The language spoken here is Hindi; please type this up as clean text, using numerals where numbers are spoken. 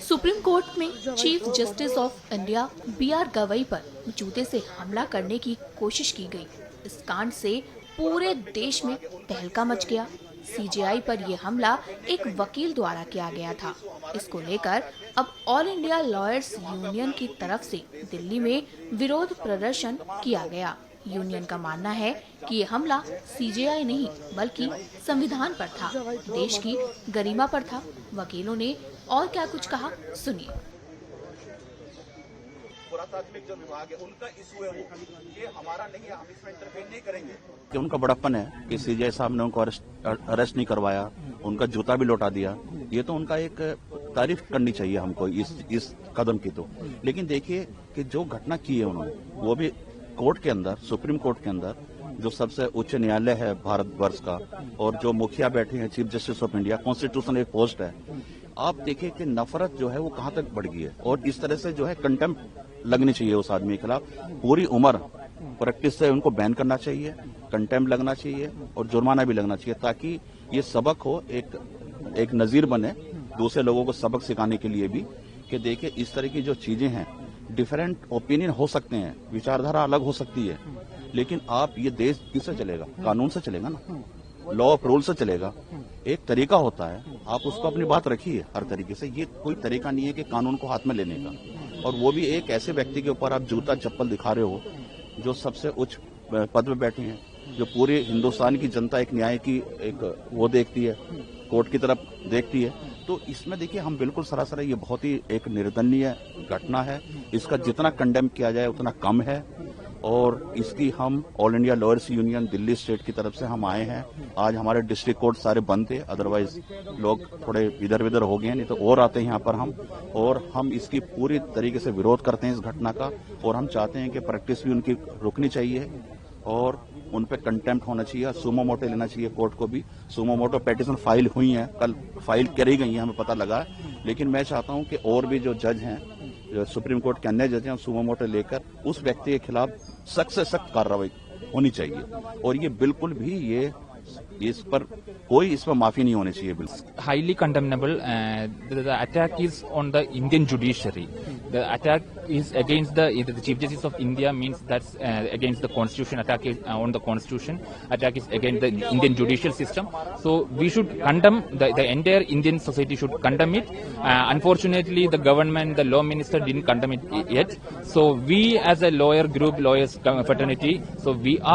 सुप्रीम कोर्ट में chief justice of India BR Gavai पर जूते से हमला करने की कोशिश की गई। इस कांड से पूरे देश में तहलका मच गया। CJI पर यह हमला एक वकील द्वारा किया गया था। इसको लेकर अब ऑल इंडिया लॉयर्स यूनियन की तरफ से दिल्ली में विरोध प्रदर्शन किया गया। यूनियन का मानना है कि ये हमला CJI नहीं बल्कि संविधान पर था, देश की गरिमा पर था। वकीलों ने और क्या कुछ कहा, सुनिए। पुरातात्विक जो विभाग है उनका इशू है, वो ये हमारा नहीं है, हम इसमें इंटरफेयर नहीं करेंगे। कि उनका बड़प्पन है कि CJI साहब ने उनको अरेस्ट नहीं करवाया, उनका जूता भी लौटा दिया। ये तो उनका एक तारीफ करनी चाहिए हमको इस कदम की तो। लेकिन देखिए कि जो घटना की है उन्होंने, वो भी कोर्ट के अंदर, सुप्रीम कोर्ट के अंदर, जो सबसे उच्च न्यायालय है भारतवर्ष का, और जो मुखिया बैठे हैं chief justice of India, constitution एक पोस्ट है। आप देखिए कि नफरत जो है वो कहां तक बढ़ गई है, और इस तरह से जो है कंटेम्प्ट लगनी चाहिए उस आदमी के खिलाफ। पूरी उम्र प्रैक्टिस से उनको बैन करना चाहिए, कंटेम्प्ट लगना चाहिए और जुर्माना भी लगना चाहिए, ताकि ये सबक हो, एक नजीर बने दूसरे लोगों को सबक सिखाने के लिए भी कि देखिए इस तरह की जो चीजें हैं, डिफरेंट ओपिनियन हो सकते हैं, विचारधारा अलग हो सकती है, लेकिन आप ये देश किससे चलेगा? कानून से चलेगा ना, लॉ ऑफ रूल से चलेगा। एक तरीका होता है, आप उसको अपनी बात रखिए हर तरीके से। ये कोई तरीका नहीं है कि कानून को हाथ में लेने का, और वो भी एक ऐसे व्यक्ति के ऊपर आप जूता चप्पल दिखा रहे हो जो सबसे उच्च पद में बैठे हैं, जो पूरे हिंदुस्तान की जनता एक न्याय की एक वो देखती है, कोर्ट की तरफ देखती है। तो इसमें देखिए हम बिल्कुल सरासर, ये बहुत ही एक निर्दयनीय घटना है। इसका जितना कंडेम किया जाए उतना कम है, और इसकी हम all India lawyers union Delhi state की तरफ से हम आए हैं। आज हमारे डिस्ट्रिक्ट कोर्ट सारे बंद थे, अदरवाइज लोग थोड़े इधर उधर हो गए, नहीं तो और आते हैं यहाँ पर हम। और हम इसकी पूरी तरीके से विरोध करते हैं इस घटना का, और हम चाहते हैं कि प्रैक्टिस भी उनकी रुकनी चाहिए और उन पे कंटेम्प्ट होना चाहिए, सुमो मोटो लेना चाहिए कोर्ट को भी। सुमो मोटो पेटिशन फाइल हुई है, कल फाइल करी गई है, हमें पता लगा। लेकिन मैं चाहता हूं कि और भी जो जज हैं, जो सुप्रीम कोर्ट के अन्य जज हैं, सुमो मोटो लेकर उस व्यक्ति के खिलाफ सख्त से सख्त कार्रवाई होनी चाहिए, और ये बिल्कुल भी इस पर कोई इसमें माफी नहीं होनी चाहिए। बिल्कुल highly condemnable. The attack is on the Indian judiciary. The attack is against the Chief Justice of India, means that's against the Constitution. Attack is on the Constitution. Attack is against the Indian judicial system. So we should condemn, the entire Indian society should condemn it. Unfortunately, the government, the law minister didn't condemn it yet. So we as a lawyer group, lawyers fraternity, so we are